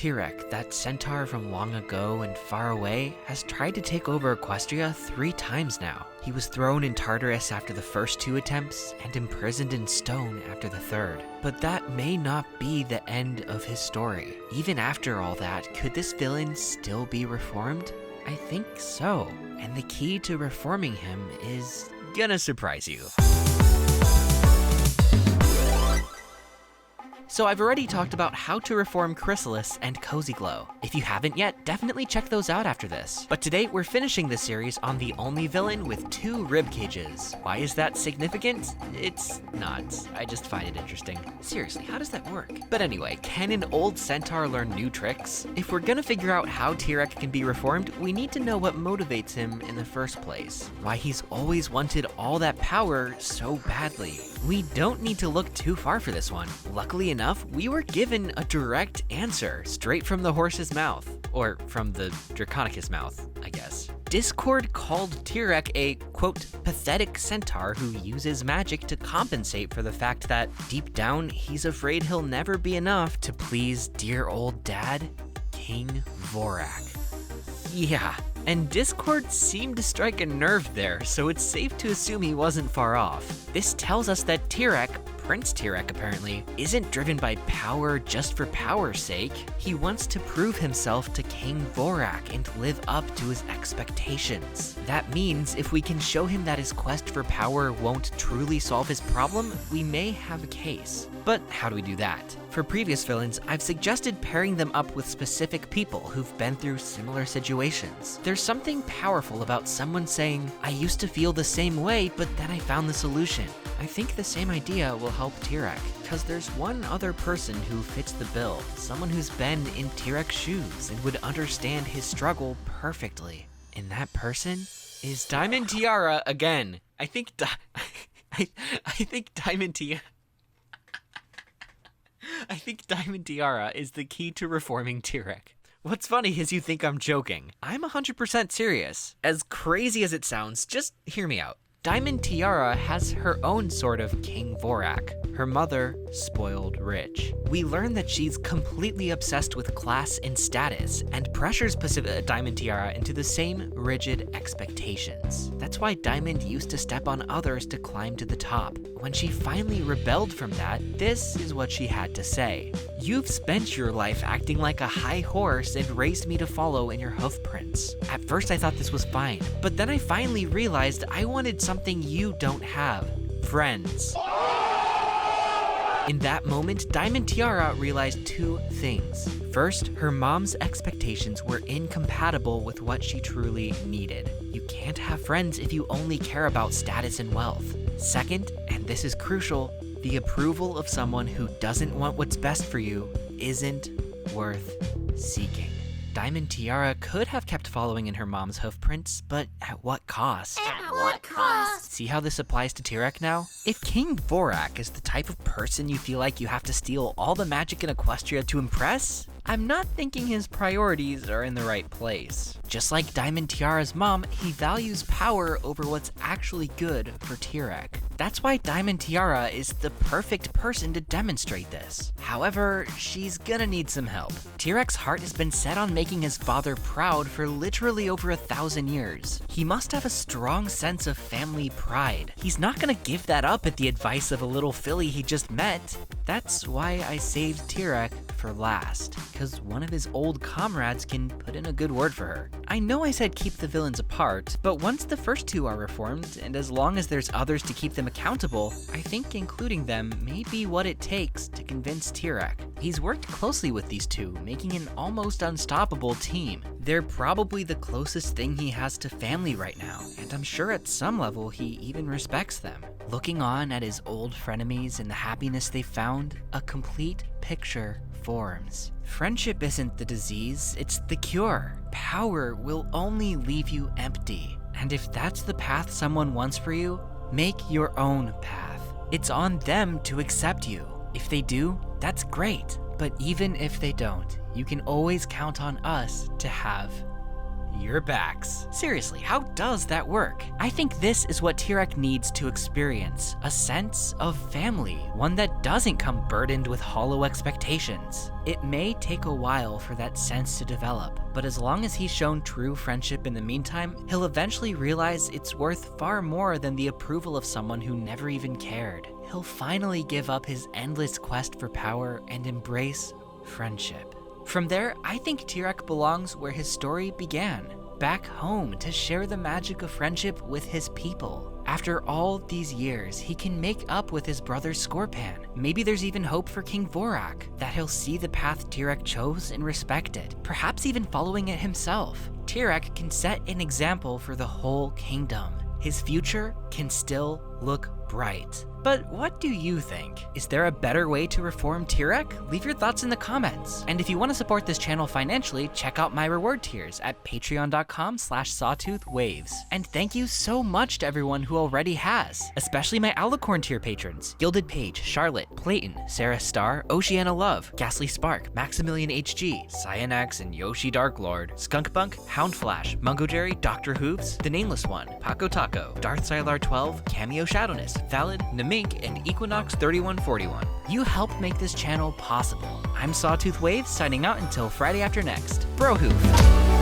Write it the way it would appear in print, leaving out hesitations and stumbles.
Tirek, that centaur from long ago and far away, has tried to take over Equestria 3 times now. He was thrown in Tartarus after the first 2 attempts and imprisoned in stone after the 3rd. But that may not be the end of his story. Even after all that, could this villain still be reformed? I think so. And the key to reforming him is gonna surprise you. So I've already talked about how to reform Chrysalis and Cozy Glow. If you haven't yet, definitely check those out after this. But today we're finishing this series on the only villain with 2 rib cages. Why is that significant? It's not. I just find it interesting. Seriously, how does that work? But anyway, can an old centaur learn new tricks? If we're gonna figure out how Tirek can be reformed, we need to know what motivates him in the first place. Why he's always wanted all that power so badly. We don't need to look too far for this one. Luckily enough, we were given a direct answer straight from the horse's mouth. Or from the Draconicus mouth, I guess. Discord called Tirek a, quote, pathetic centaur who uses magic to compensate for the fact that, deep down, he's afraid he'll never be enough to please dear old dad, King Vorak. Yeah, and Discord seemed to strike a nerve there, so it's safe to assume he wasn't far off. This tells us that Tirek, Prince Tirek apparently, isn't driven by power just for power's sake. He wants to prove himself to King Vorak and live up to his expectations. That means if we can show him that his quest for power won't truly solve his problem, we may have a case. But how do we do that? For previous villains, I've suggested pairing them up with specific people who've been through similar situations. There's something powerful about someone saying, I used to feel the same way, but then I found the solution. I think the same idea will help Tirek, because there's one other person who fits the bill, someone who's been in Tirek's shoes and would understand his struggle perfectly. And that person is Diamond Tiara again. I think Diamond Tiara is the key to reforming Tirek. What's funny is you think I'm joking. I'm 100% serious. As crazy as it sounds, just hear me out. Diamond Tiara has her own sort of King Vorak. Her mother, spoiled rich. We learn that she's completely obsessed with class and status and pressures Diamond Tiara into the same rigid expectations. That's why Diamond used to step on others to climb to the top. When she finally rebelled from that, this is what she had to say. You've spent your life acting like a high horse and raised me to follow in your hoof prints. At first I thought this was fine, but then I finally realized I wanted something you don't have. Friends. In that moment, Diamond Tiara realized 2 things. First, her mom's expectations were incompatible with what she truly needed. You can't have friends if you only care about status and wealth. Second, and this is crucial, the approval of someone who doesn't want what's best for you isn't worth seeking. Diamond Tiara could have kept following in her mom's hoofprints, but at what cost? At what cost? See how this applies to Tirek now? If King Vorak is the type of person you feel like you have to steal all the magic in Equestria to impress, I'm not thinking his priorities are in the right place. Just like Diamond Tiara's mom, he values power over what's actually good for Tirek. That's why Diamond Tiara is the perfect person to demonstrate this. However, she's gonna need some help. Tirek's heart has been set on making his father proud for literally over 1,000 years. He must have a strong sense of family pride. He's not gonna give that up at the advice of a little filly he just met. That's why I saved Tirek for last, because one of his old comrades can put in a good word for her. I know I said keep the villains apart, but once the first 2 are reformed, and as long as there's others to keep them accountable, I think including them may be what it takes to convince Tirek. He's worked closely with these 2, making an almost unstoppable team. They're probably the closest thing he has to family right now, and I'm sure at some level he even respects them. Looking on at his old frenemies and the happiness they found, a complete picture forms. Friendship isn't the disease, it's the cure. Power will only leave you empty. And if that's the path someone wants for you, make your own path. It's on them to accept you. If they do, that's great. But even if they don't, you can always count on us to have your backs. Seriously, how does that work? I think this is what Tirek needs to experience, a sense of family, one that doesn't come burdened with hollow expectations. It may take a while for that sense to develop, but as long as he's shown true friendship in the meantime, he'll eventually realize it's worth far more than the approval of someone who never even cared. He'll finally give up his endless quest for power and embrace friendship. From there, I think Tirek belongs where his story began, back home to share the magic of friendship with his people. After all these years, he can make up with his brother Scorpan. Maybe there's even hope for King Vorak, that he'll see the path Tirek chose and respect it, perhaps even following it himself. Tirek can set an example for the whole kingdom. His future can still look bright. But what do you think? Is there a better way to reform Tirek? Leave your thoughts in the comments. And if you want to support this channel financially, check out my reward tiers at patreon.com/sawtoothwaves. And thank you so much to everyone who already has, especially my Alicorn tier patrons: Gilded Page, Charlotte, Clayton, Sarah Star, Oceana Love, Ghastly Spark, Maximilian HG, Cyanax and Yoshi Darklord, Skunkbunk, Houndflash, Mungo Jerry, Dr. Hooves, The Nameless One, Paco Taco, Darth Sylar 12, Cameo Shadowness, Valid, Mink, and Equinox 3141. You help make this channel possible. I'm Sawtooth Waves, signing out until Friday after next. Brohoof.